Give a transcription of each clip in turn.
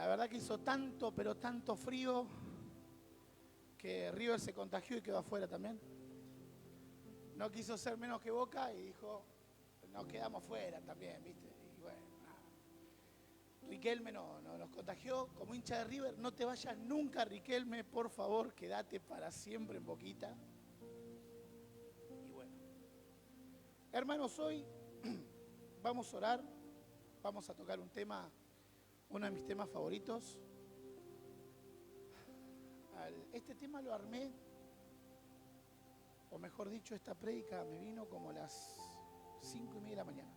La verdad que hizo tanto, pero tanto frío que River se contagió y quedó afuera también. No quiso ser menos que Boca y dijo, nos quedamos fuera también, ¿viste? Y bueno, nada. Riquelme no nos contagió. Como hincha de River, no te vayas nunca, Riquelme, por favor, quédate para siempre en Boquita. Y bueno. Hermanos, hoy vamos a orar, vamos a tocar un tema, uno de mis temas favoritos. Este tema lo armé, o mejor dicho, esta prédica me vino como a las 5:30 de la mañana.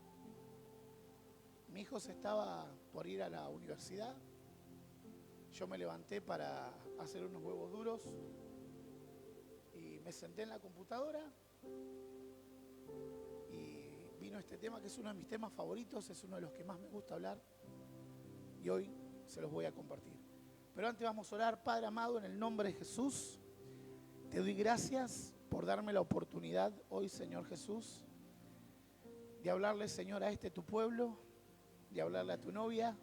Mi hijo se estaba por ir a la universidad. Yo me levanté para hacer unos huevos duros y me senté en la computadora y vino este tema que es uno de mis temas favoritos, es uno de los que más me gusta hablar y hoy se los voy a compartir. Pero antes vamos a orar. Padre amado, en el nombre de Jesús, te doy gracias por darme la oportunidad hoy, Señor Jesús, de hablarle, Señor, a este tu pueblo, de hablarle a tu novia,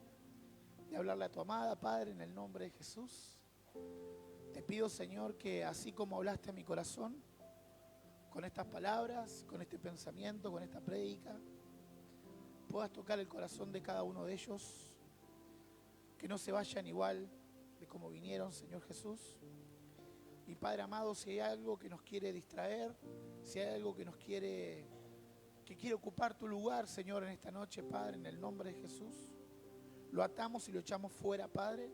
de hablarle a tu amada, Padre, en el nombre de Jesús. Te pido, Señor, que así como hablaste a mi corazón, con estas palabras, con este pensamiento, con esta prédica, puedas tocar el corazón de cada uno de ellos, que no se vayan igual de como vinieron, Señor Jesús. Y Padre amado, si hay algo que nos quiere distraer, si hay algo que quiere ocupar tu lugar, Señor, en esta noche, Padre, en el nombre de Jesús, lo atamos y lo echamos fuera, Padre.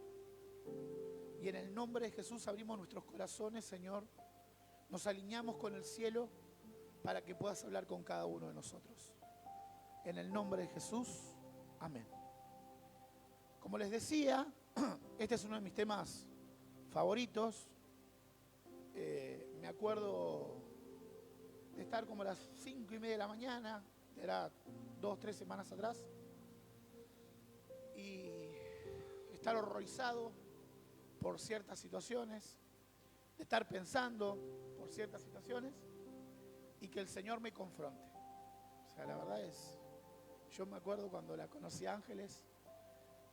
Y en el nombre de Jesús abrimos nuestros corazones, Señor. Nos alineamos con el cielo para que puedas hablar con cada uno de nosotros. En el nombre de Jesús, amén. Como les decía, este es uno de mis temas favoritos. Me acuerdo de estar como a las 5:30 de la mañana, era 2-3 semanas atrás, y estar horrorizado por ciertas situaciones, de estar pensando por ciertas situaciones y que el Señor me confronte. O sea, la verdad es, yo me acuerdo cuando la conocí a Ángeles,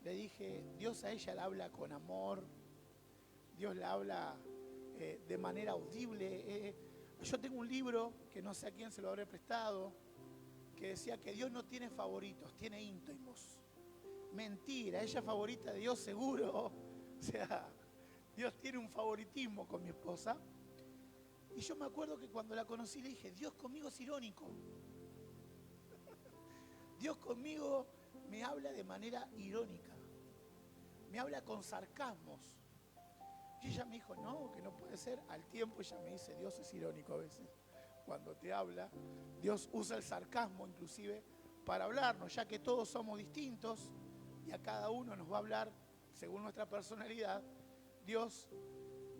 le dije, Dios a ella la habla con amor, Dios la habla de manera audible. Yo tengo un libro, que no sé a quién se lo habré prestado, que decía que Dios no tiene favoritos, tiene íntimos. Mentira, ella es favorita de Dios seguro. O sea, Dios tiene un favoritismo con mi esposa. Y yo me acuerdo que cuando la conocí le dije, Dios conmigo es irónico. Dios conmigo me habla de manera irónica. Me habla con sarcasmos. Y ella me dijo, no, que no puede ser. Al tiempo ella me dice, Dios es irónico a veces. Cuando te habla, Dios usa el sarcasmo inclusive para hablarnos, ya que todos somos distintos y a cada uno nos va a hablar según nuestra personalidad. Dios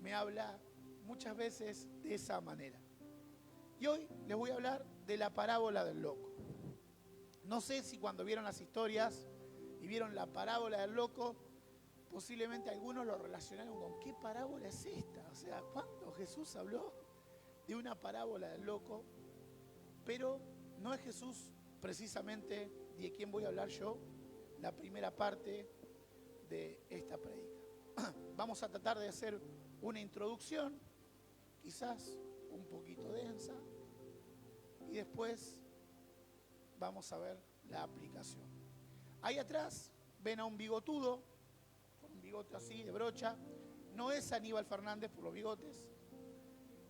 me habla muchas veces de esa manera. Y hoy les voy a hablar de la parábola del loco. No sé si cuando vieron las historias y vieron la parábola del loco, posiblemente algunos lo relacionaron con ¿qué parábola es esta? O sea, ¿cuándo Jesús habló de una parábola del loco? Pero no es Jesús precisamente de quien voy a hablar yo, la primera parte de esta prédica. Vamos a tratar de hacer una introducción, quizás un poquito densa, y después vamos a ver la aplicación. Ahí atrás ven a un bigotudo, con un bigote así de brocha. No es Aníbal Fernández por los bigotes,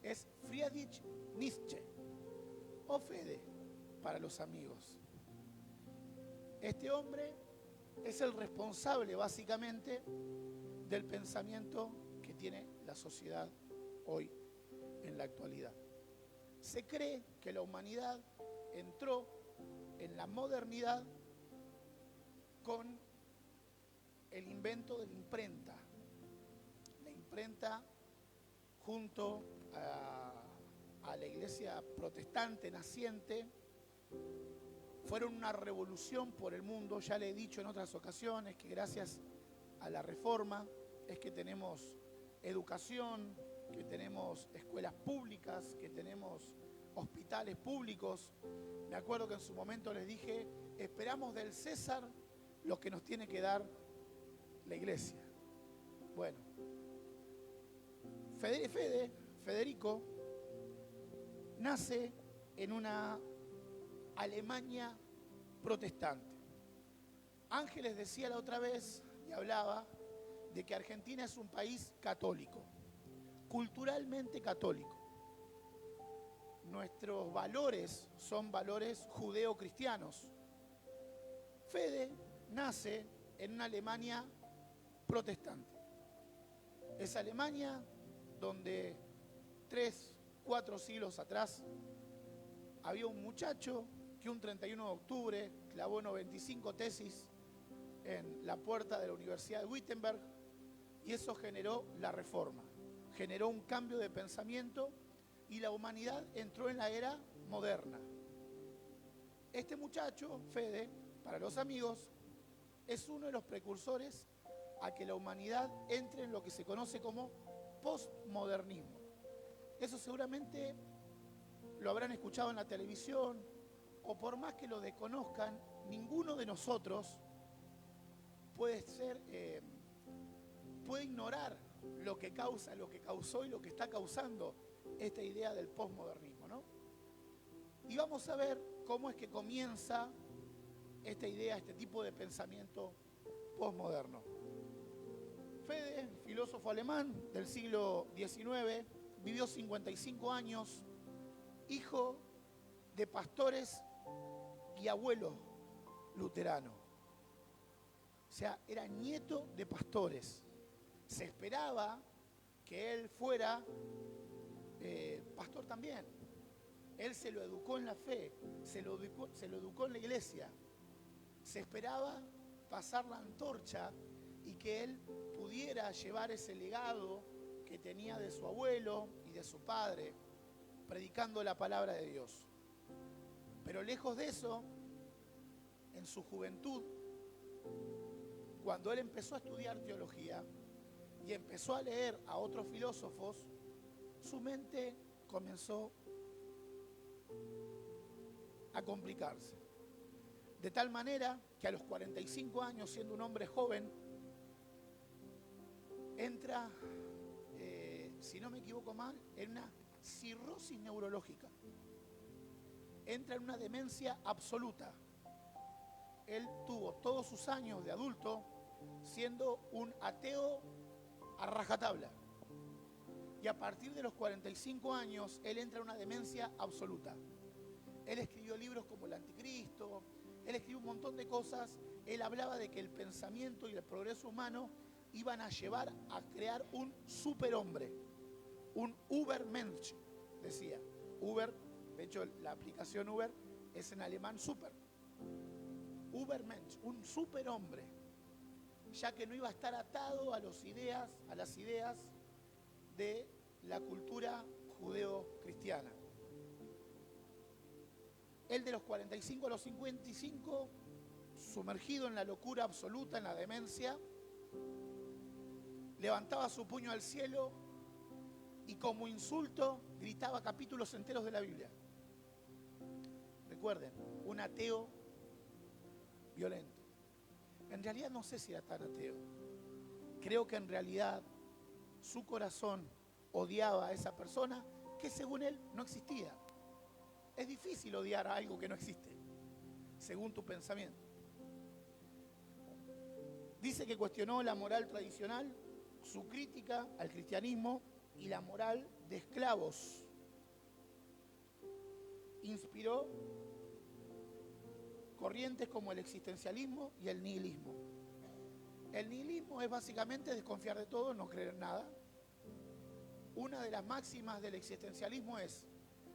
es Friedrich Nietzsche, o Fede para los amigos. Este hombre es el responsable básicamente del pensamiento que tiene la sociedad hoy en la actualidad. Se cree que la humanidad entró en la modernidad con el invento de la imprenta. La imprenta junto a la iglesia protestante naciente fueron una revolución por el mundo. Ya le he dicho en otras ocasiones que gracias a la reforma es que tenemos educación, que tenemos escuelas públicas, que tenemos hospitales públicos. Me acuerdo que en su momento les dije, esperamos del César lo que nos tiene que dar la iglesia. Bueno, Federico, nace en una Alemania protestante. Ángeles decía la otra vez, y hablaba, de que Argentina es un país católico, culturalmente católico. Nuestros valores son valores judeo-cristianos. Fede nace en una Alemania protestante. Esa Alemania donde 3, 4 siglos atrás había un muchacho que un 31 de octubre clavó 95 tesis en la puerta de la Universidad de Wittenberg, y eso generó la Reforma, generó un cambio de pensamiento y la humanidad entró en la era moderna. Este muchacho, Fede, para los amigos, es uno de los precursores a que la humanidad entre en lo que se conoce como postmodernismo. Eso seguramente lo habrán escuchado en la televisión, o por más que lo desconozcan, ninguno de nosotros puede ignorar lo que causa, lo que causó y lo que está causando esta idea del postmodernismo, ¿no? Y vamos a ver cómo es que comienza esta idea, este tipo de pensamiento postmoderno. Fede, filósofo alemán del siglo XIX, vivió 55 años, hijo de pastores y abuelo luterano. O sea, era nieto de pastores. Se esperaba que él fuera pastor también. Él se lo educó en la fe, se lo educó en la iglesia. Se esperaba pasar la antorcha y que él pudiera llevar ese legado que tenía de su abuelo y de su padre, predicando la palabra de Dios. Pero lejos de eso, en su juventud, cuando él empezó a estudiar teología y empezó a leer a otros filósofos, su mente comenzó a complicarse. De tal manera que a los 45 años, siendo un hombre joven, entra, si no me equivoco mal, en una cirrosis neurológica. Entra en una demencia absoluta. Él tuvo todos sus años de adulto siendo un ateo a rajatabla. Y a partir de los 45 años, él entra en una demencia absoluta. Él escribió libros como El Anticristo, él escribió un montón de cosas. Él hablaba de que el pensamiento y el progreso humano iban a llevar a crear un superhombre, un Übermensch, decía. Uber, de hecho la aplicación Uber es en alemán super. Übermensch, un superhombre, ya que no iba a estar atado a las ideas de la cultura judeo-cristiana. Él de los 45 a los 55, sumergido en la locura absoluta, en la demencia, levantaba su puño al cielo y como insulto gritaba capítulos enteros de la Biblia. Recuerden, un ateo violento. En realidad no sé si era tan ateo. Creo que en realidad su corazón odiaba a esa persona que según él no existía. Es difícil odiar a algo que no existe, según tu pensamiento. Dice que cuestionó la moral tradicional, su crítica al cristianismo y la moral de esclavos. Inspiró corrientes como el existencialismo y el nihilismo. El nihilismo es básicamente desconfiar de todo, no creer en nada. Una de las máximas del existencialismo es: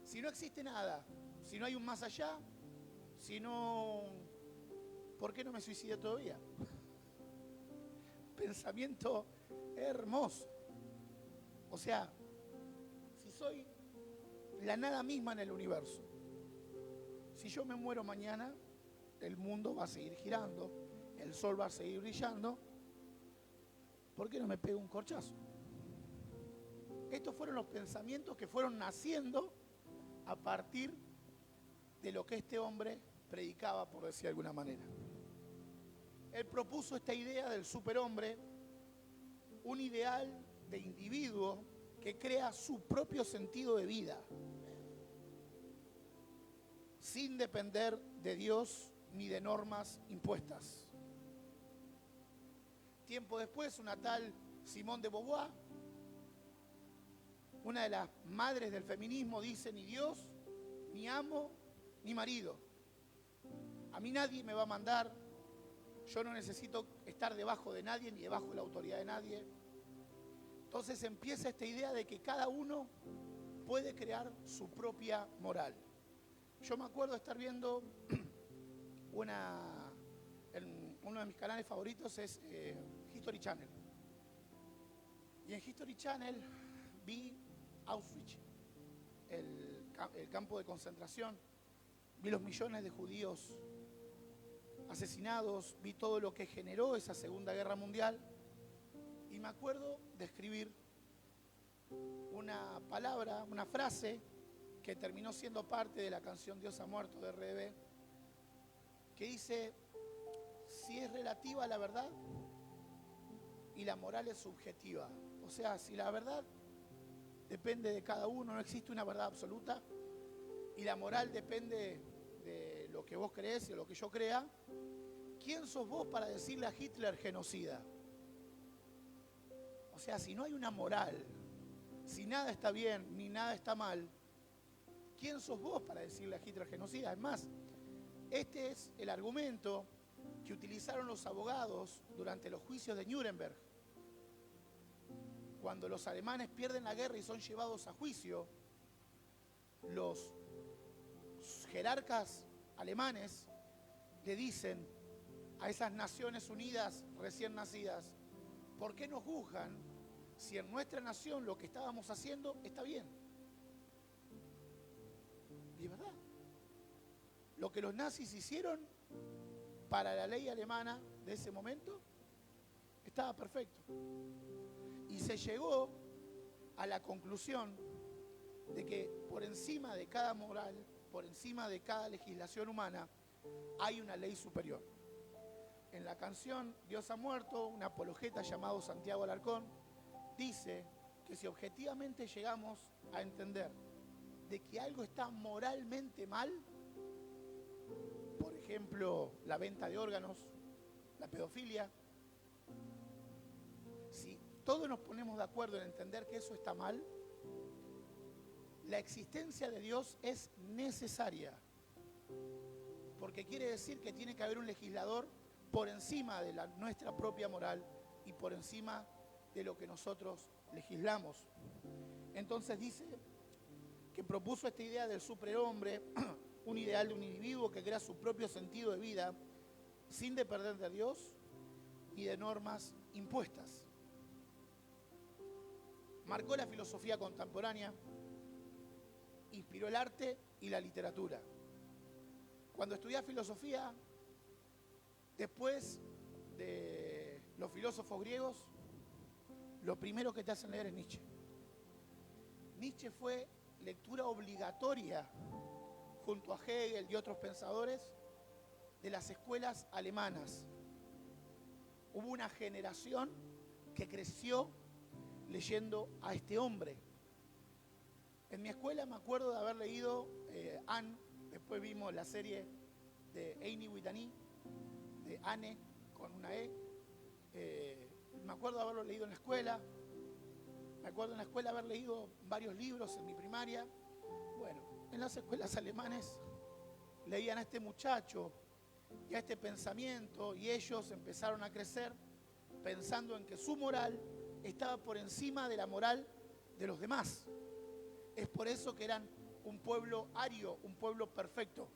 si no existe nada, si no hay un más allá, ¿por qué no me suicidé todavía? Pensamiento hermoso. O sea, si soy la nada misma en el universo, si yo me muero mañana, el mundo va a seguir girando, el sol va a seguir brillando, ¿por qué no me pego un corchazo? Estos fueron los pensamientos que fueron naciendo a partir de lo que este hombre predicaba, por decir de alguna manera. Él propuso esta idea del superhombre, un ideal de individuo que crea su propio sentido de vida, sin depender de Dios ni de normas impuestas. Tiempo después, una tal Simone de Beauvoir, una de las madres del feminismo, dice: ni Dios, ni amo, ni marido. A mí nadie me va a mandar, yo no necesito estar debajo de nadie ni debajo de la autoridad de nadie. Entonces empieza esta idea de que cada uno puede crear su propia moral. Yo me acuerdo de estar viendo uno de mis canales favoritos es History Channel. Y en History Channel vi Auschwitz, el campo de concentración, vi los millones de judíos asesinados, vi todo lo que generó esa Segunda Guerra Mundial, y me acuerdo de escribir una palabra, una frase que terminó siendo parte de la canción Dios ha muerto de RBD, que dice: si es relativa la verdad y la moral es subjetiva. O sea, si la verdad depende de cada uno, no existe una verdad absoluta, y la moral depende de lo que vos creés y de lo que yo crea, ¿quién sos vos para decirle a Hitler genocida? O sea, si no hay una moral, si nada está bien ni nada está mal, ¿quién sos vos para decirle a Hitler genocida? Es más, este es el argumento que utilizaron los abogados durante los juicios de Nuremberg. Cuando los alemanes pierden la guerra y son llevados a juicio, los jerarcas alemanes le dicen a esas Naciones Unidas recién nacidas: ¿por qué nos juzgan si en nuestra nación lo que estábamos haciendo está bien? Y es verdad. Lo que los nazis hicieron para la ley alemana de ese momento estaba perfecto. Y se llegó a la conclusión de que por encima de cada moral, por encima de cada legislación humana, hay una ley superior. En la canción Dios ha muerto, un apologeta llamado Santiago Alarcón dice que si objetivamente llegamos a entender de que algo está moralmente mal, por ejemplo, la venta de órganos, la pedofilia, si todos nos ponemos de acuerdo en entender que eso está mal, la existencia de Dios es necesaria, porque quiere decir que tiene que haber un legislador por encima de nuestra propia moral y por encima de lo que nosotros legislamos. Entonces dice que propuso esta idea del superhombre, un ideal de un individuo que crea su propio sentido de vida sin depender de Dios y de normas impuestas. Marcó la filosofía contemporánea, inspiró el arte y la literatura. Cuando estudiás filosofía, después de los filósofos griegos, lo primero que te hacen leer es Nietzsche. Nietzsche fue lectura obligatoria junto a Hegel y otros pensadores de las escuelas alemanas. Hubo una generación que creció leyendo a este hombre. En mi escuela me acuerdo de haber leído Anne, después vimos la serie de Annie with an E, de Anne con una E. Me acuerdo de haberlo leído en la escuela. Me acuerdo en la escuela haber leído varios libros en mi primaria. Bueno, en las escuelas alemanes leían a este muchacho y a este pensamiento, y ellos empezaron a crecer pensando en que su moral estaba por encima de la moral de los demás. Es por eso que eran un pueblo ario, un pueblo perfecto,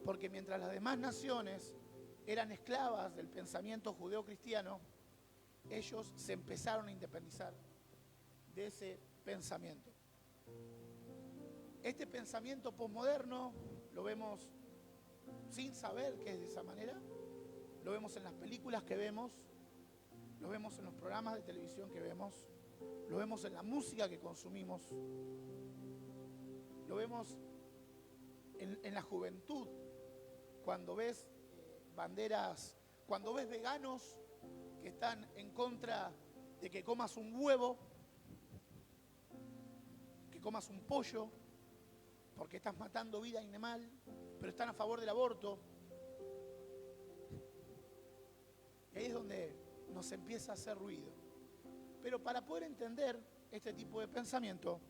porque mientras las demás naciones eran esclavas del pensamiento judeo-cristiano, ellos se empezaron a independizar de ese pensamiento. Este pensamiento posmoderno lo vemos sin saber que es de esa manera, lo vemos en las películas que vemos, lo vemos en los programas de televisión que vemos, lo vemos en la música que consumimos, lo vemos en la juventud, cuando ves banderas Cuando ves veganos que están en contra de que comas un huevo, que comas un pollo, porque estás matando vida animal, pero están a favor del aborto. Y ahí es donde nos empieza a hacer ruido. Pero para poder entender este tipo de pensamiento,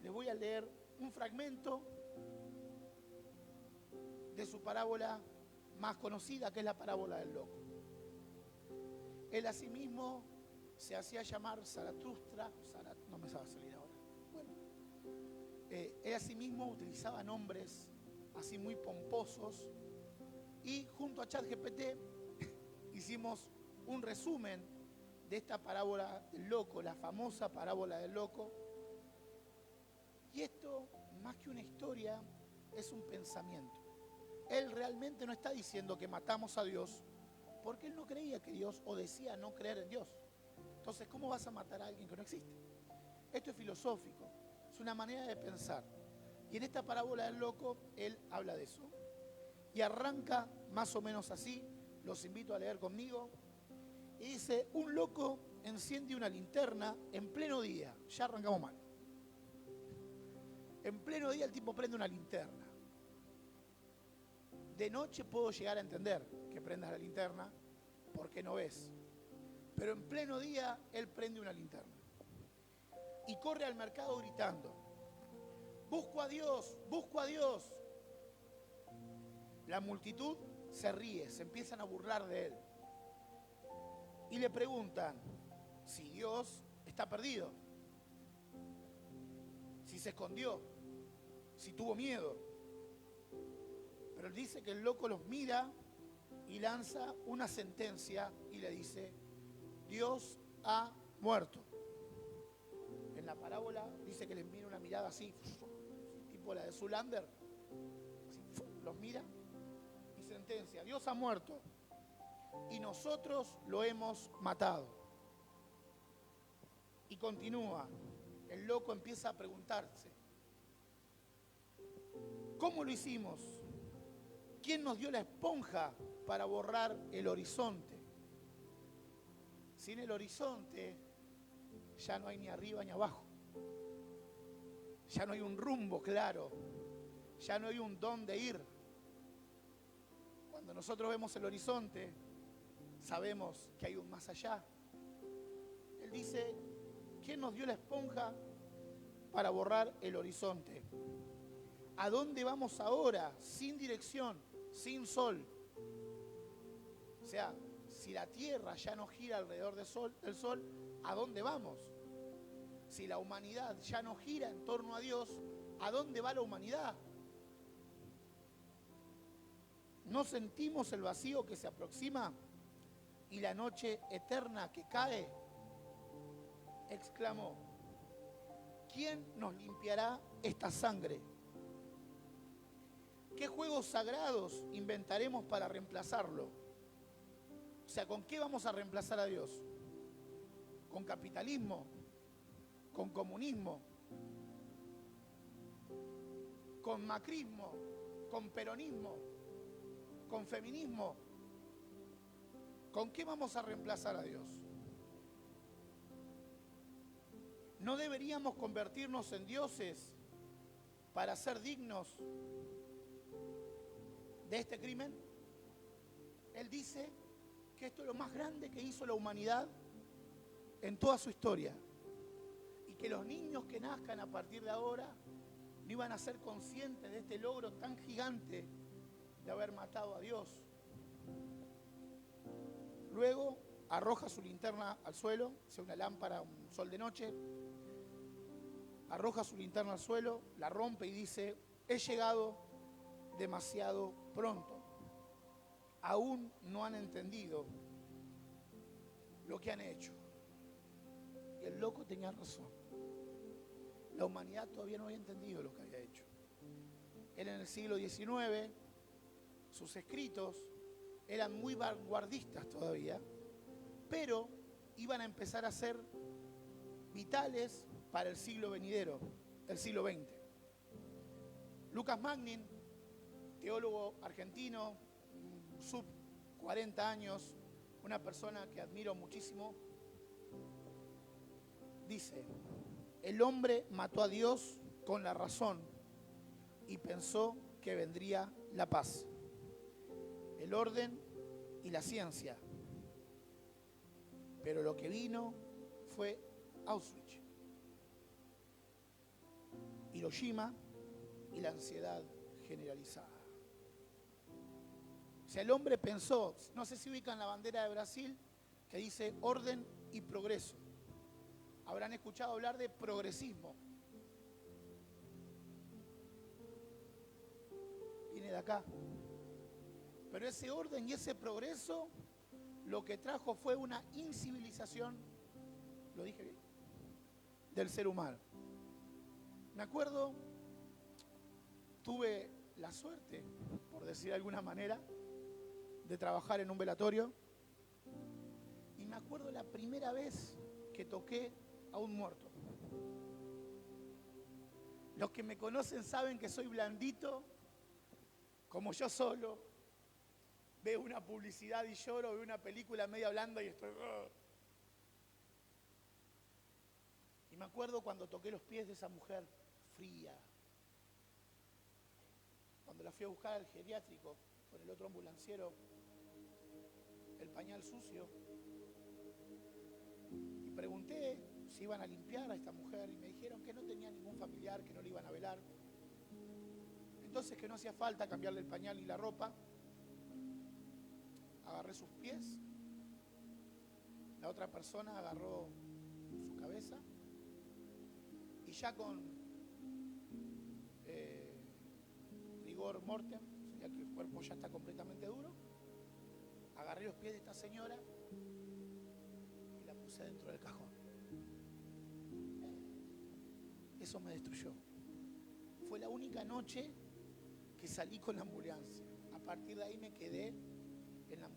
les voy a leer un fragmento de su parábola más conocida, que es la parábola del loco. Él asimismo se hacía llamar Zaratustra, no me sabe salir ahora. Bueno, él asimismo utilizaba nombres así muy pomposos y junto a ChatGPT hicimos un resumen de esta parábola del loco, la famosa parábola del loco. Y esto, más que una historia, es un pensamiento. Él realmente no está diciendo que matamos a Dios, porque él no creía que Dios, o decía no creer en Dios. Entonces, ¿cómo vas a matar a alguien que no existe? Esto es filosófico, es una manera de pensar. Y en esta parábola del loco, él habla de eso. Y arranca más o menos así, los invito a leer conmigo. Y dice, un loco enciende una linterna en pleno día. Ya arrancamos mal. En pleno día el tipo prende una linterna. De noche puedo llegar a entender que prendas la linterna porque no ves. Pero en pleno día él prende una linterna. Y corre al mercado gritando, busco a Dios, busco a Dios. La multitud se ríe, se empiezan a burlar de él. Y le preguntan si Dios está perdido, si se escondió, si tuvo miedo. Pero él dice que el loco los mira y lanza una sentencia y le dice, Dios ha muerto. En la parábola dice que les mira una mirada así, tipo la de Zoolander, así, los mira y sentencia, Dios ha muerto y nosotros lo hemos matado. Y continúa, el loco empieza a preguntarse, ¿cómo lo hicimos? ¿Quién nos dio la esponja para borrar el horizonte? Sin el horizonte ya no hay ni arriba ni abajo. Ya no hay un rumbo claro. Ya no hay un dónde ir. Cuando nosotros vemos el horizonte, sabemos que hay un más allá. Él dice, ¿quién nos dio la esponja para borrar el horizonte? ¿A dónde vamos ahora? Sin dirección, sin sol. O sea, si la Tierra ya no gira alrededor del sol, ¿a dónde vamos? Si la humanidad ya no gira en torno a Dios, ¿a dónde va la humanidad? ¿No sentimos el vacío que se aproxima y la noche eterna que cae? Exclamó, ¿quién nos limpiará esta sangre? ¿Qué juegos sagrados inventaremos para reemplazarlo? O sea, ¿con qué vamos a reemplazar a Dios? ¿Con capitalismo? ¿Con comunismo? ¿Con macrismo? ¿Con peronismo? ¿Con feminismo? ¿Con qué vamos a reemplazar a Dios? ¿No deberíamos convertirnos en dioses para ser dignos de este crimen? Él dice que esto es lo más grande que hizo la humanidad en toda su historia y que los niños que nazcan a partir de ahora no iban a ser conscientes de este logro tan gigante de haber matado a Dios. Luego arroja su linterna al suelo, sea una lámpara, un sol de noche, arroja su linterna al suelo, la rompe y dice, he llegado demasiado pronto. Aún no han entendido lo que han hecho. Y el loco tenía razón. La humanidad todavía no había entendido lo que había hecho. Él en el siglo XIX, sus escritos eran muy vanguardistas todavía, pero iban a empezar a ser vitales para el siglo venidero, el siglo XX. Lucas Magnin, teólogo argentino, 40 años, una persona que admiro muchísimo, dice: el hombre mató a Dios con la razón y pensó que vendría la paz, el orden y la ciencia. Pero lo que vino fue Auschwitz, Hiroshima y la ansiedad generalizada. O sea, el hombre pensó, no sé si ubican la bandera de Brasil, que dice orden y progreso. Habrán escuchado hablar de progresismo. Viene de acá. Pero ese orden y ese progreso lo que trajo fue una incivilización, ¿lo dije bien?, del ser humano. Me acuerdo, tuve la suerte, por decir de alguna manera, de trabajar en un velatorio. Y me acuerdo la primera vez que toqué a un muerto. Los que me conocen saben que soy blandito, como yo solo. Veo una publicidad y lloro, veo una película media blanda y estoy... Y me acuerdo cuando toqué los pies de esa mujer fría. Cuando la fui a buscar al geriátrico con el otro ambulanciero, el pañal sucio. Y pregunté si iban a limpiar a esta mujer y me dijeron que no tenía ningún familiar, que no le iban a velar. Entonces que no hacía falta cambiarle el pañal y la ropa. Agarré sus pies, la otra persona agarró su cabeza y ya con rigor mortem, ya que el cuerpo ya está completamente duro, agarré los pies de esta señora y la puse dentro del cajón. Eso me destruyó. Fue la única noche que salí con la ambulancia. A partir de ahí me quedé en la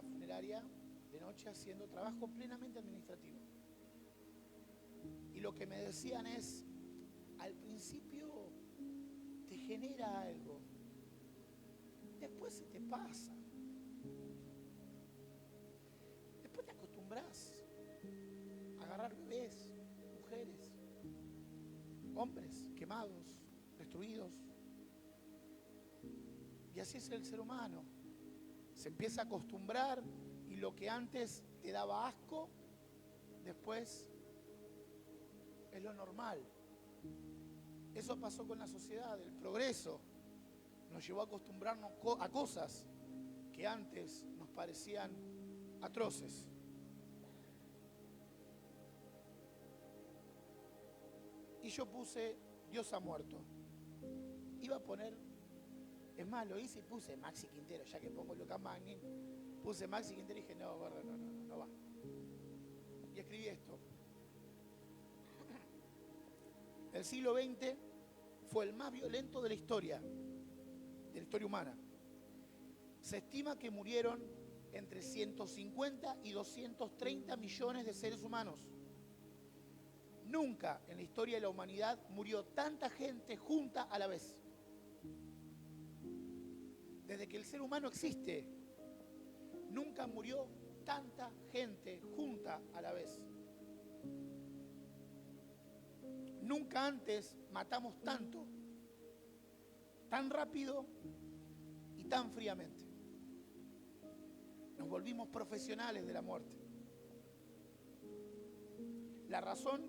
funeraria de noche haciendo trabajo plenamente administrativo. Y lo que me decían es, al principio te genera algo, después se te pasa, después te acostumbras a agarrar bebés, mujeres, hombres quemados, destruidos. Y así es el ser humano. Se empieza a acostumbrar y lo que antes te daba asco, después es lo normal. Eso pasó con la sociedad, el progreso nos llevó a acostumbrarnos a cosas que antes nos parecían atroces. Y yo puse Dios ha muerto. Iba a poner, es más, lo hice y puse Maxi Quintero, ya que pongo Lucas Magnin, puse Maxi Quintero y dije, no, gordo, no va. Y escribí esto. El siglo XX fue el más violento de la historia humana. Se estima que murieron entre 150 y 230 millones de seres humanos. Nunca en la historia de la humanidad murió tanta gente junta a la vez. Desde que el ser humano existe, nunca murió tanta gente junta a la vez. Nunca antes matamos tanto, tan rápido y tan fríamente. Nos volvimos profesionales de la muerte. La razón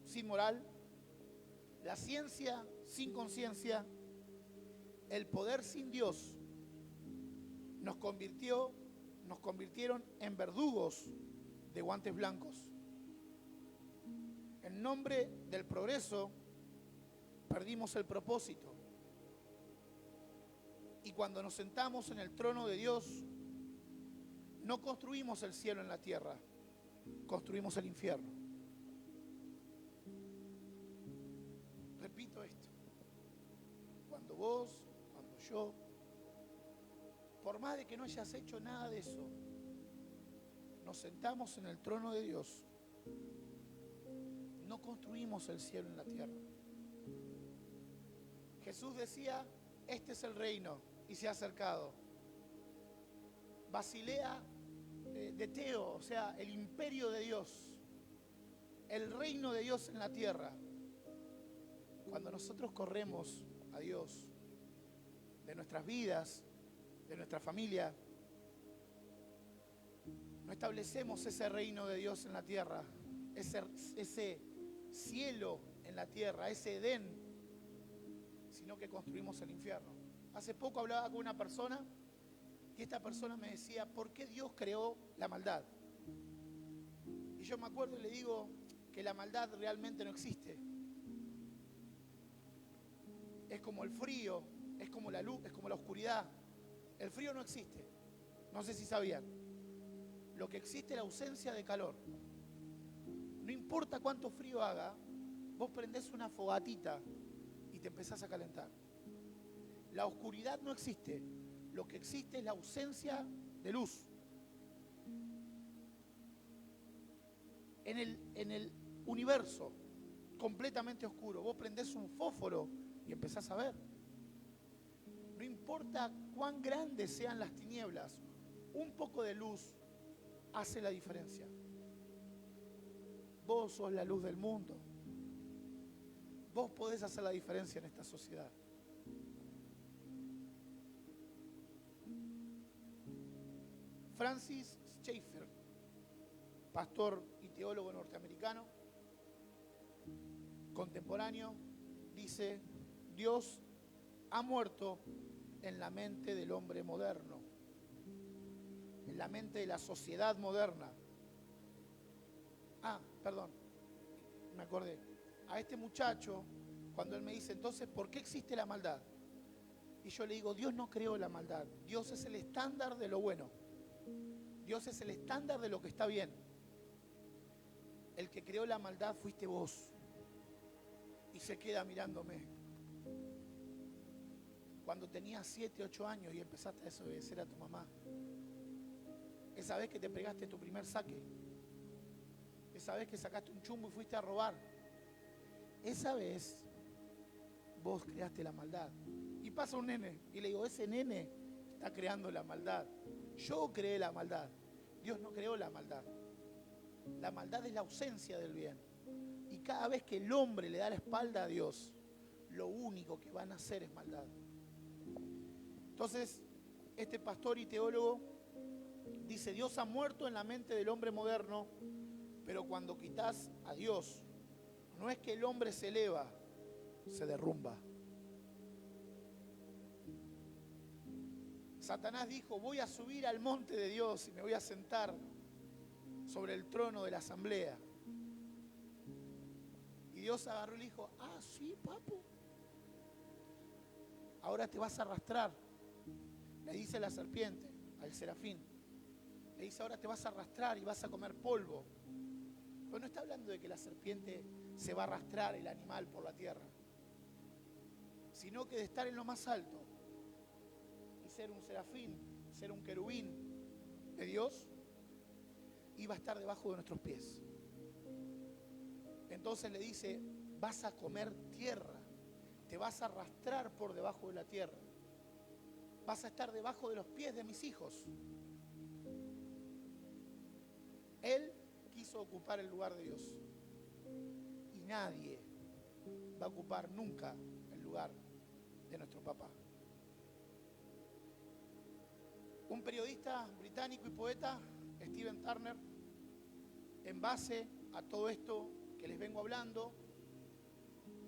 sin moral, la ciencia sin conciencia, el poder sin Dios nos convirtieron en verdugos de guantes blancos. En nombre del progreso perdimos el propósito. Y cuando nos sentamos en el trono de Dios, no construimos el cielo en la tierra, construimos el infierno. Repito esto. Cuando vos, cuando yo, por más de que no hayas hecho nada de eso, nos sentamos en el trono de Dios, no construimos el cielo en la tierra. Jesús decía, este es el reino y se ha acercado. Basilea de Teo, o sea, el imperio de Dios, el reino de Dios en la tierra. Cuando nosotros corremos a Dios de nuestras vidas, de nuestra familia, no establecemos ese reino de Dios en la tierra, ese cielo en la tierra, ese Edén, sino que construimos el infierno. Hace poco hablaba con una persona y esta persona me decía, ¿por qué Dios creó la maldad? Y yo me acuerdo y le digo que la maldad realmente no existe. Es como el frío, es como la luz, es como la oscuridad. El frío no existe. No sé si sabían. Lo que existe es la ausencia de calor. No importa cuánto frío haga, vos prendés una fogatita y te empezás a calentar. La oscuridad no existe. Lo que existe es la ausencia de luz. En el universo completamente oscuro, vos prendés un fósforo y empezás a ver. No importa cuán grandes sean las tinieblas, un poco de luz hace la diferencia. Vos sos la luz del mundo. Vos podés hacer la diferencia en esta sociedad. Francis Schaeffer, pastor y teólogo norteamericano, contemporáneo, dice: Dios ha muerto en la mente del hombre moderno, en la mente de la sociedad moderna. Perdón, me acordé. A este muchacho, cuando él me dice, entonces, ¿por qué existe la maldad? Y yo le digo, Dios no creó la maldad. Dios es el estándar de lo bueno. Dios es el estándar de lo que está bien. El que creó la maldad fuiste vos. Y se queda mirándome. Cuando tenías 7, 8 años y empezaste a desobedecer a tu mamá. Esa vez que te pegaste tu primer saque. Esa vez que sacaste un chumbo y fuiste a robar. Esa vez vos creaste la maldad. Y pasa un nene y le digo, ese nene está creando la maldad. Yo creé la maldad. Dios no creó la maldad. La maldad es la ausencia del bien. Y cada vez que el hombre le da la espalda a Dios, lo único que van a hacer es maldad. Entonces, este pastor y teólogo dice, Dios ha muerto en la mente del hombre moderno, pero cuando quitas a Dios, no es que el hombre se eleva, se derrumba. Satanás dijo, voy a subir al monte de Dios y me voy a sentar sobre el trono de la asamblea. Y Dios agarró y le dijo, sí, papu. Ahora te vas a arrastrar. Le dice la serpiente al serafín. Le dice, ahora te vas a arrastrar y vas a comer polvo. Pero no está hablando de que la serpiente se va a arrastrar el animal por la tierra, sino que de estar en lo más alto y ser un serafín, ser un querubín de Dios, iba a estar debajo de nuestros pies. Entonces le dice, vas a comer tierra, te vas a arrastrar por debajo de la tierra, vas a estar debajo de los pies de mis hijos. Él quiso ocupar el lugar de Dios y nadie va a ocupar nunca el lugar de nuestro papá. Un periodista británico y poeta, Stephen Turner, en base a todo esto que les vengo hablando,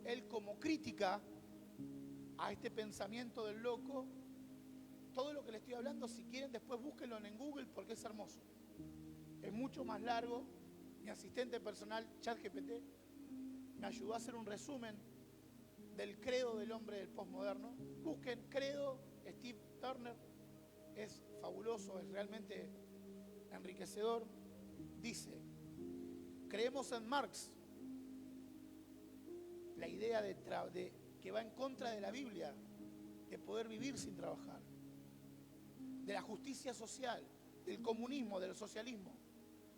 él como crítica a este pensamiento del loco, todo lo que les estoy hablando, si quieren después búsquenlo en Google porque es hermoso. Es mucho más largo. Mi asistente personal, ChatGPT, me ayudó a hacer un resumen del credo del hombre del postmoderno. Busquen credo Steve Turner, es fabuloso, es realmente enriquecedor. Dice, creemos en Marx, la idea de que va en contra de la Biblia, de poder vivir sin trabajar, de la justicia social, del comunismo, del socialismo.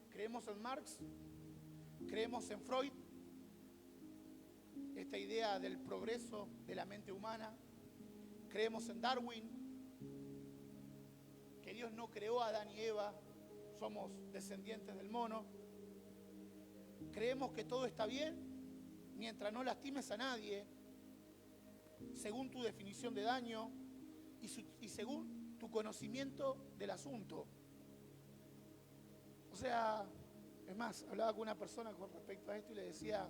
Creemos en Marx, creemos en Freud, esta idea del progreso de la mente humana, creemos en Darwin, que Dios no creó a Adán y Eva, somos descendientes del mono. Creemos que todo está bien mientras no lastimes a nadie, según tu definición de daño y según tu conocimiento del asunto. O sea, es más, hablaba con una persona con respecto a esto y le decía,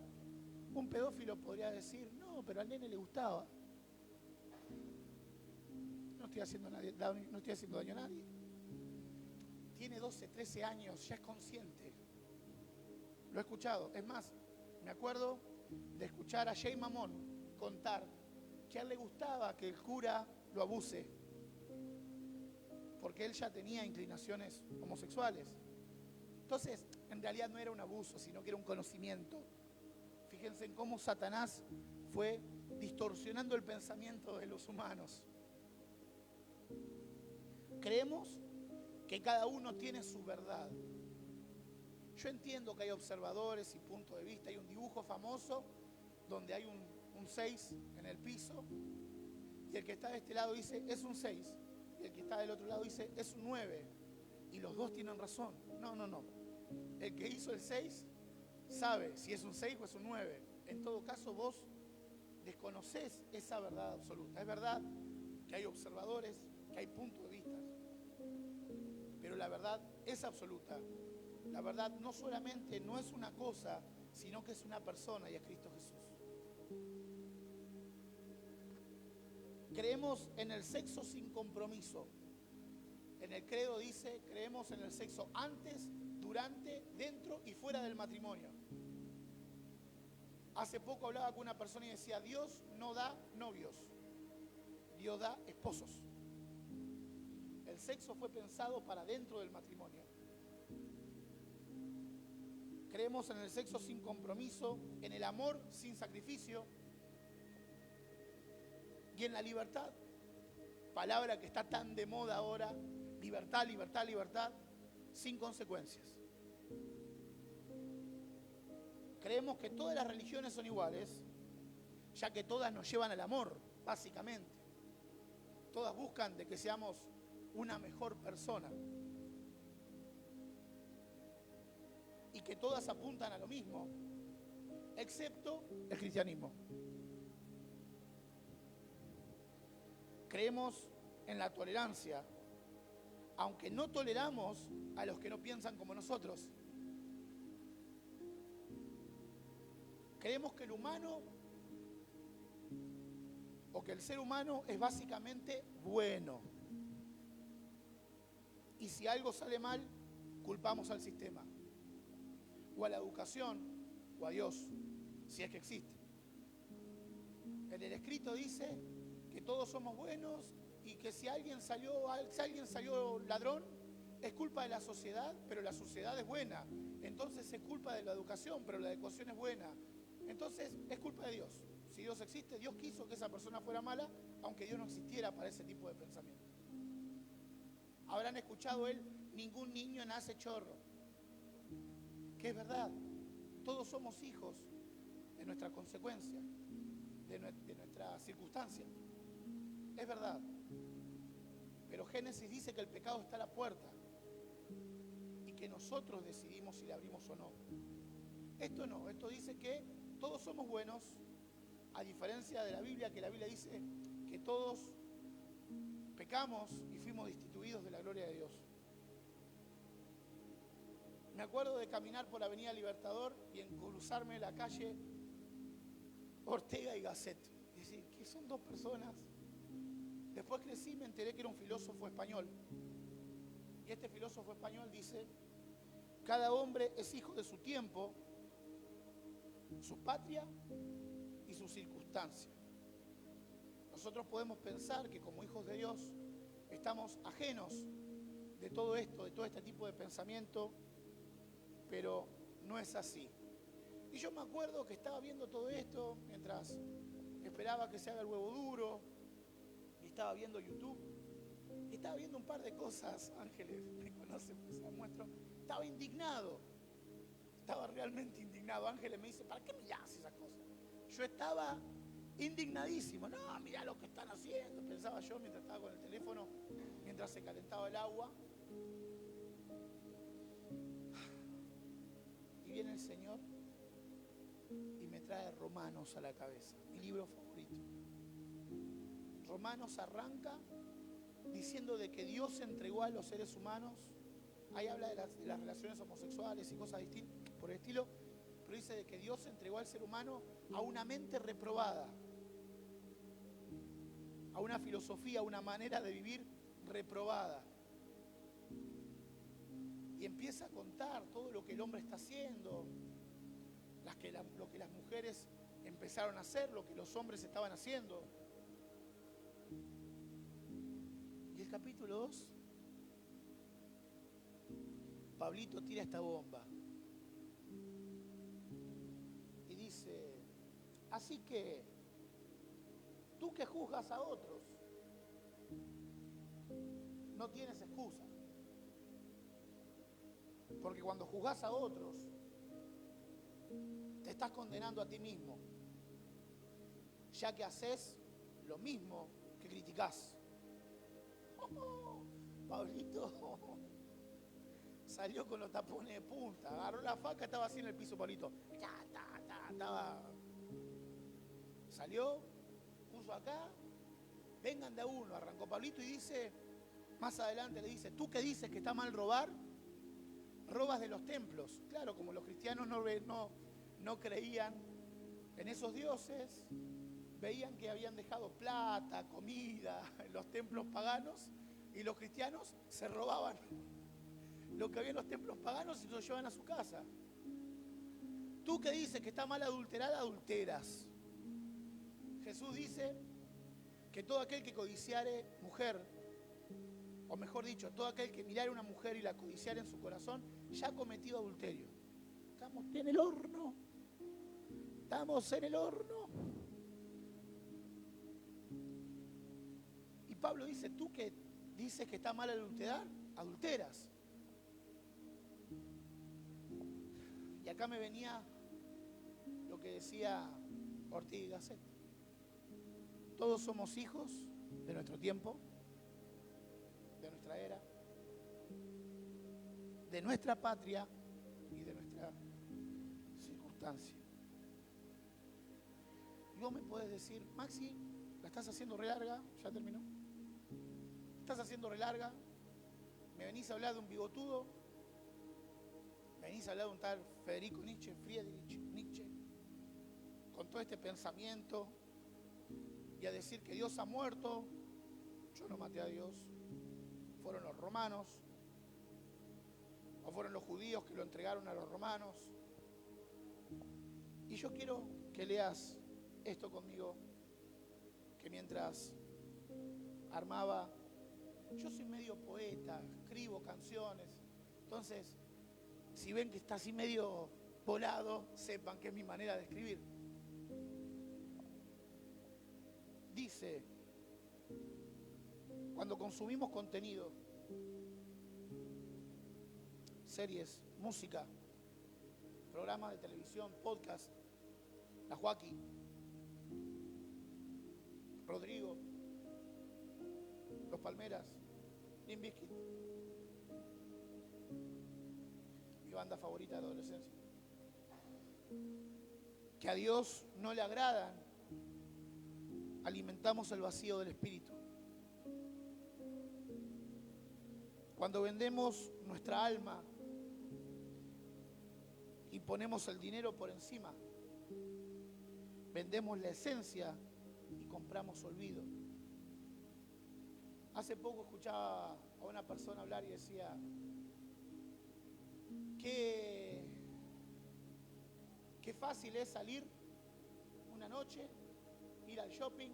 un pedófilo podría decir, no, pero al nene le gustaba. No estoy haciendo daño a nadie. Tiene 12, 13 años, ya es consciente. Lo he escuchado. Es más, me acuerdo de escuchar a Jay Mamón contar que a él le gustaba que el cura lo abuse, porque él ya tenía inclinaciones homosexuales. Entonces, en realidad no era un abuso, sino que era un conocimiento. Fíjense en cómo Satanás fue distorsionando el pensamiento de los humanos. Creemos que cada uno tiene su verdad. Yo entiendo que hay observadores y puntos de vista. Hay un dibujo famoso donde hay un 6 en el piso y el que está de este lado dice es un 6 y el que está del otro lado dice es un 9 y los dos tienen razón. No. El que hizo el 6 sabe si es un 6 o es un 9. En todo caso vos desconocés esa verdad absoluta. Es verdad que hay observadores, que hay puntos de vista, pero la verdad es absoluta. La verdad no solamente no es una cosa, sino que es una persona y es Cristo Jesús. Creemos en el sexo sin compromiso. En el credo dice, creemos en el sexo antes, durante, dentro y fuera del matrimonio. Hace poco hablaba con una persona y decía, Dios no da novios, Dios da esposos. El sexo fue pensado para dentro del matrimonio. Creemos en el sexo sin compromiso, en el amor sin sacrificio y en la libertad. Palabra que está tan de moda ahora, libertad, libertad, libertad, sin consecuencias. Creemos que todas las religiones son iguales, ya que todas nos llevan al amor, básicamente. Todas buscan de que seamos una mejor persona. Y que todas apuntan a lo mismo, excepto el cristianismo. Creemos en la tolerancia, aunque no toleramos a los que no piensan como nosotros. Creemos que el humano, o que el ser humano es básicamente bueno. Y si algo sale mal, culpamos al sistema, o a la educación, o a Dios, si es que existe. En el escrito dice que todos somos buenos y que si alguien salió ladrón, es culpa de la sociedad, pero la sociedad es buena. Entonces es culpa de la educación, pero la educación es buena. Entonces es culpa de Dios. Si Dios existe, Dios quiso que esa persona fuera mala, aunque Dios no existiera para ese tipo de pensamiento. Habrán escuchado ningún niño nace chorro. Que es verdad, todos somos hijos de nuestra consecuencia, de nuestra circunstancia. Es verdad. Pero Génesis dice que el pecado está a la puerta y que nosotros decidimos si le abrimos o no. Esto no, esto dice que todos somos buenos, a diferencia de la Biblia, que la Biblia dice que todos pecamos y fuimos destituidos de la gloria de Dios. Me acuerdo de caminar por la Avenida Libertador y en cruzarme la calle Ortega y Gasset. Es decir, que son dos personas. Después crecí y me enteré que era un filósofo español. Y este filósofo español dice, cada hombre es hijo de su tiempo, su patria y su circunstancia. Nosotros podemos pensar que como hijos de Dios estamos ajenos de todo esto, de todo este tipo de pensamiento, pero no es así. Y yo me acuerdo que estaba viendo todo esto mientras esperaba que se haga el huevo duro y estaba viendo YouTube y estaba viendo un par de cosas. Ángeles me conoce, pues se las muestro. Estaba indignado, estaba realmente indignado. Ángeles me dice, ¿para qué mirás esas cosas? Yo estaba indignadísimo. No, mirá lo que están haciendo, pensaba yo mientras estaba con el teléfono mientras se calentaba el agua. Y viene el Señor y me trae Romanos a la cabeza, mi libro favorito. Romanos arranca diciendo de que Dios entregó a los seres humanos. Ahí habla de las relaciones homosexuales y cosas distintas por el estilo, pero dice de que Dios entregó al ser humano a una mente reprobada, a una filosofía, a una manera de vivir reprobada. Y empieza a contar todo lo que el hombre está haciendo, lo que las mujeres empezaron a hacer, lo que los hombres estaban haciendo. Y el capítulo 2, Pablito tira esta bomba y dice: así que tú que juzgas a otros, no tienes excusa. Porque cuando juzgas a otros, te estás condenando a ti mismo, ya que haces lo mismo que criticás. Pablito salió con los tapones de punta, agarró la faca, estaba así en el piso, Pablito. Salió, puso acá, vengan de a uno, arrancó Pablito y dice, más adelante le dice: tú que dices que está mal robar, robas de los templos. Claro, como los cristianos no creían en esos dioses, veían que habían dejado plata, comida en los templos paganos, y los cristianos se robaban lo que había en los templos paganos y se lo llevaban a su casa. Tú que dices que está mal adulterar, adulteras. Jesús dice que todo aquel que codiciare mujer, o mejor dicho, todo aquel que mirare a una mujer y la codiciare en su corazón, ya ha cometido adulterio. Estamos en el horno. Estamos en el horno. Y Pablo dice: tú que dices que está mal adulterar, adulteras. Y acá me venía lo que decía Ortiz y Gasset. Todos somos hijos de nuestro tiempo, de nuestra era, de nuestra patria y de nuestra circunstancia. Y vos me podés decir: Maxi, la estás haciendo re larga, ya terminó. Estás haciendo re larga, me venís a hablar de un bigotudo, me venís a hablar de un tal Federico Nietzsche, Friedrich Nietzsche, con todo este pensamiento, y a decir que Dios ha muerto. Yo no maté a Dios, fueron los romanos, o fueron los judíos que lo entregaron a los romanos. Y yo quiero que leas esto conmigo, que mientras armaba, yo soy medio poeta, escribo canciones, entonces si ven que está así medio volado, sepan que es mi manera de escribir. Dice: cuando consumimos contenido, series, música, programas de televisión, podcast, la Joaquí, Rodrigo, Los Palmeras, Limp Bizkit, mi banda favorita de la adolescencia, que a Dios no le agradan, alimentamos el vacío del espíritu. Cuando vendemos nuestra alma y ponemos el dinero por encima, vendemos la esencia y compramos olvido. Hace poco escuchaba a una persona hablar y decía: qué fácil es salir una noche, ir al shopping,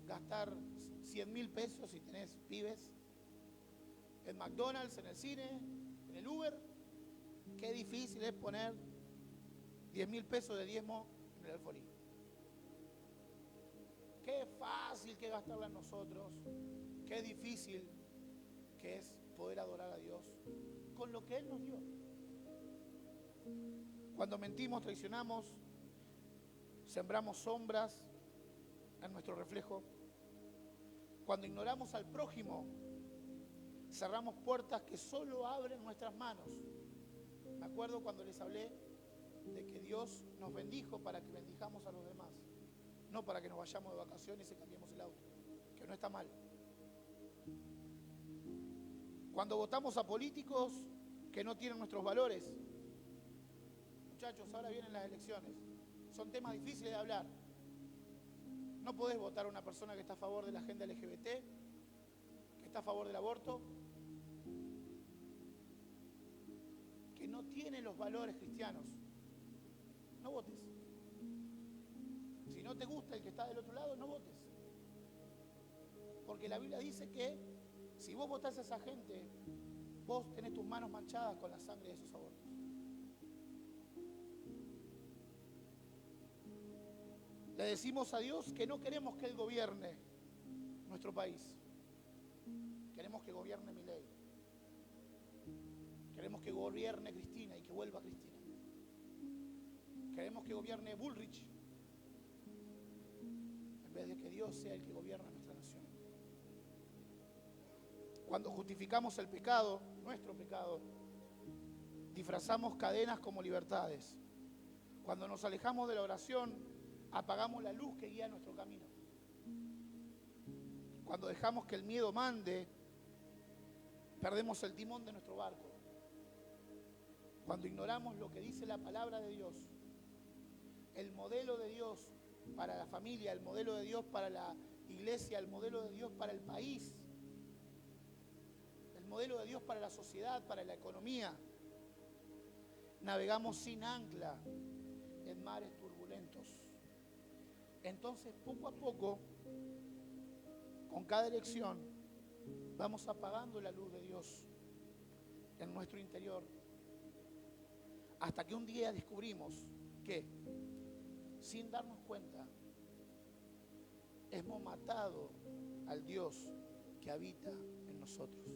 gastar 100.000 pesos si tenés pibes, en McDonald's, en el cine, en el Uber. Qué difícil es poner 10.000 pesos de diezmo en el alfolí. Qué fácil que gastarla en nosotros. Qué difícil que es poder adorar a Dios con lo que Él nos dio. Cuando mentimos, traicionamos, sembramos sombras en nuestro reflejo. Cuando ignoramos al prójimo, cerramos puertas que solo abren nuestras manos. Me acuerdo cuando les hablé de que Dios nos bendijo para que bendijamos a los demás, no para que nos vayamos de vacaciones y cambiemos el auto, que no está mal. Cuando votamos a políticos que no tienen nuestros valores, muchachos, ahora vienen las elecciones, son temas difíciles de hablar. No podés votar a una persona que está a favor de la agenda LGBT, que está a favor del aborto, que no tiene los valores cristianos. No votes. Si no te gusta el que está del otro lado, no votes. Porque la Biblia dice que si vos votás a esa gente, vos tenés tus manos manchadas con la sangre de esos abortos. Le decimos a Dios que no queremos que Él gobierne nuestro país. Queremos que gobierne Milei. Queremos que gobierne Cristina y que vuelva Cristina. Queremos que gobierne Bullrich en vez de que Dios sea el que gobierna nuestra nación. Cuando justificamos el pecado, nuestro pecado, disfrazamos cadenas como libertades. Cuando nos alejamos de la oración, apagamos la luz que guía nuestro camino. Cuando dejamos que el miedo mande, perdemos el timón de nuestro barco. Cuando ignoramos lo que dice la palabra de Dios, el modelo de Dios para la familia, el modelo de Dios para la iglesia, el modelo de Dios para el país, el modelo de Dios para la sociedad, para la economía, navegamos sin ancla en mares turbulentos. Entonces, poco a poco, con cada elección, vamos apagando la luz de Dios en nuestro interior, hasta que un día descubrimos que, sin darnos cuenta, hemos matado al Dios que habita en nosotros.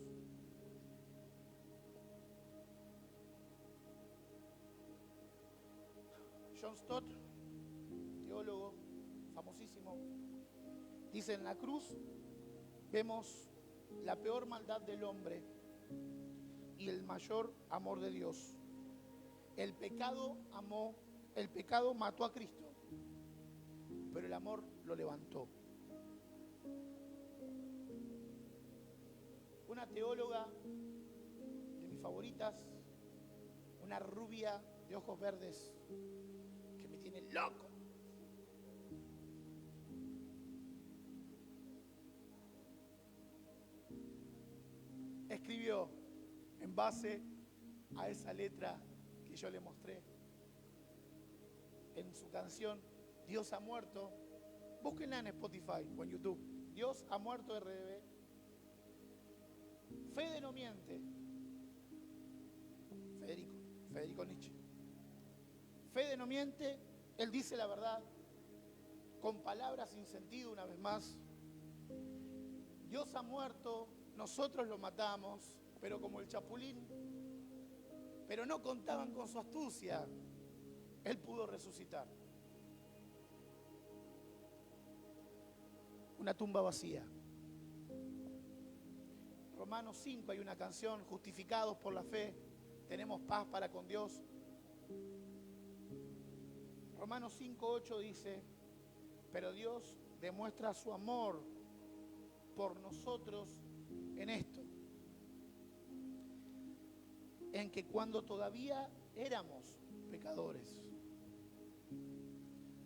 John Stott, teólogo famosísimo, dice: en la cruz vemos la peor maldad del hombre y el mayor amor de Dios. El pecado mató a Cristo, pero el amor lo levantó. Una teóloga de mis favoritas, una rubia de ojos verdes que me tiene loco, escribió en base a esa letra que yo le mostré en su canción Dios ha muerto. Búsquenla en Spotify o en YouTube. Dios ha muerto RDB. Fede no miente. Federico Nietzsche. Fede no miente, él dice la verdad con palabras sin sentido una vez más. Dios ha muerto, nosotros lo matamos, pero como el Chapulín, pero no contaban con su astucia, él pudo resucitar. Una tumba vacía. Romanos 5 hay una canción: justificados por la fe, tenemos paz para con Dios. Romanos 5:8 dice: pero Dios demuestra su amor por nosotros en esto, en que cuando todavía éramos pecadores,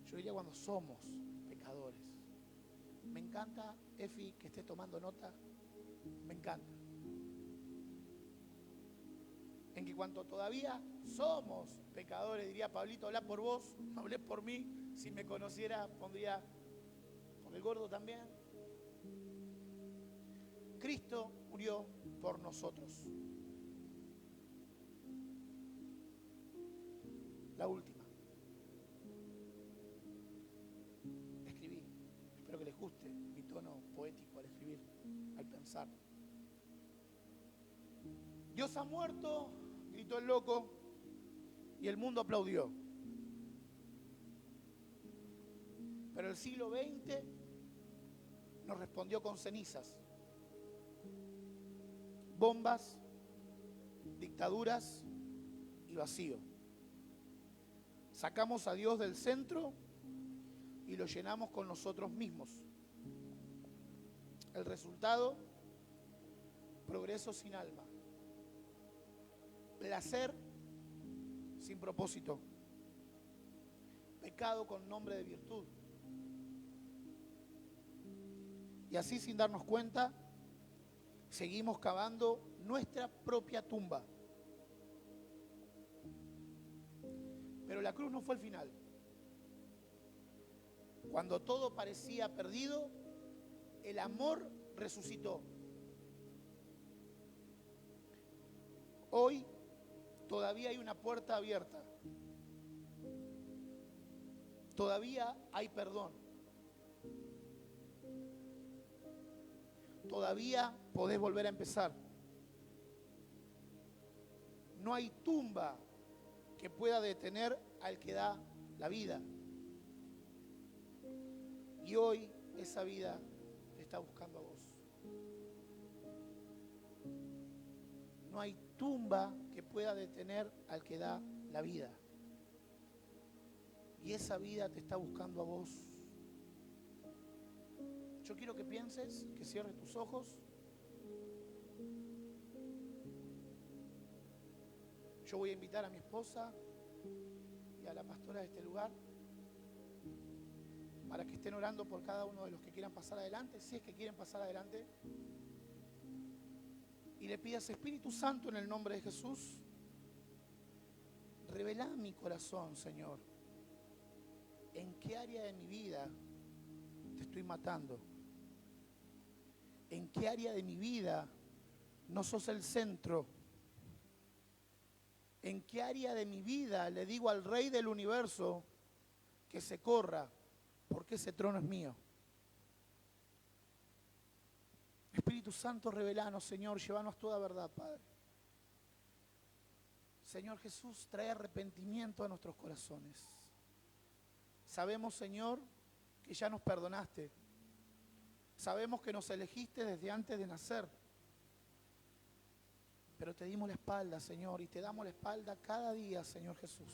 yo diría cuando somos pecadores. Me encanta, Efi, que esté tomando nota, me encanta. En que cuando todavía somos pecadores, diría Pablito, habla por vos, no hablé por mí. Si me conociera, pondría por el gordo también. Cristo murió por nosotros. La última. Escribí. Espero que les guste mi tono poético al escribir, al pensar. Dios ha muerto, gritó el loco, y el mundo aplaudió. Pero el siglo XX nos respondió con cenizas, bombas, dictaduras y vacío. Sacamos a Dios del centro y lo llenamos con nosotros mismos. El resultado, progreso sin alma, placer sin propósito, pecado con nombre de virtud. Y así, sin darnos cuenta, seguimos cavando nuestra propia tumba. Pero la cruz no fue el final. Cuando todo parecía perdido, el amor resucitó. Hoy todavía hay una puerta abierta. Todavía hay perdón. Todavía podés volver a empezar. No hay tumba que pueda detener al que da la vida. Y hoy esa vida te está buscando a vos. No hay tumba que pueda detener al que da la vida. Y esa vida te está buscando a vos. Yo quiero que pienses, que cierres tus ojos. Yo voy a invitar a mi esposa y a la pastora de este lugar para que estén orando por cada uno de los que quieran pasar adelante, si es que quieren pasar adelante. Y le pidas, Espíritu Santo, en el nombre de Jesús, revelá mi corazón, Señor. ¿En qué área de mi vida te estoy matando? ¿En qué área de mi vida no sos el centro? ¿En qué área de mi vida le digo al Rey del universo que se corra, porque ese trono es mío? Espíritu Santo, revelanos, Señor, llévanos toda verdad, Padre. Señor Jesús, trae arrepentimiento a nuestros corazones. Sabemos, Señor, que ya nos perdonaste. Sabemos que nos elegiste desde antes de nacer. Pero te dimos la espalda, Señor, y te damos la espalda cada día, Señor Jesús.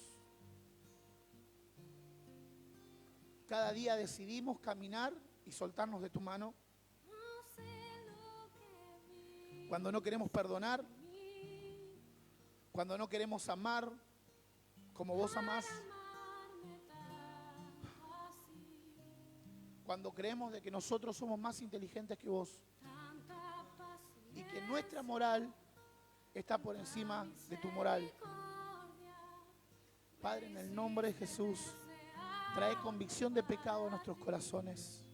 Cada día decidimos caminar y soltarnos de tu mano. Cuando no queremos perdonar, cuando no queremos amar como vos amás, cuando creemos de que nosotros somos más inteligentes que vos y que nuestra moral está por encima de tu moral. Padre, en el nombre de Jesús, trae convicción de pecado a nuestros corazones.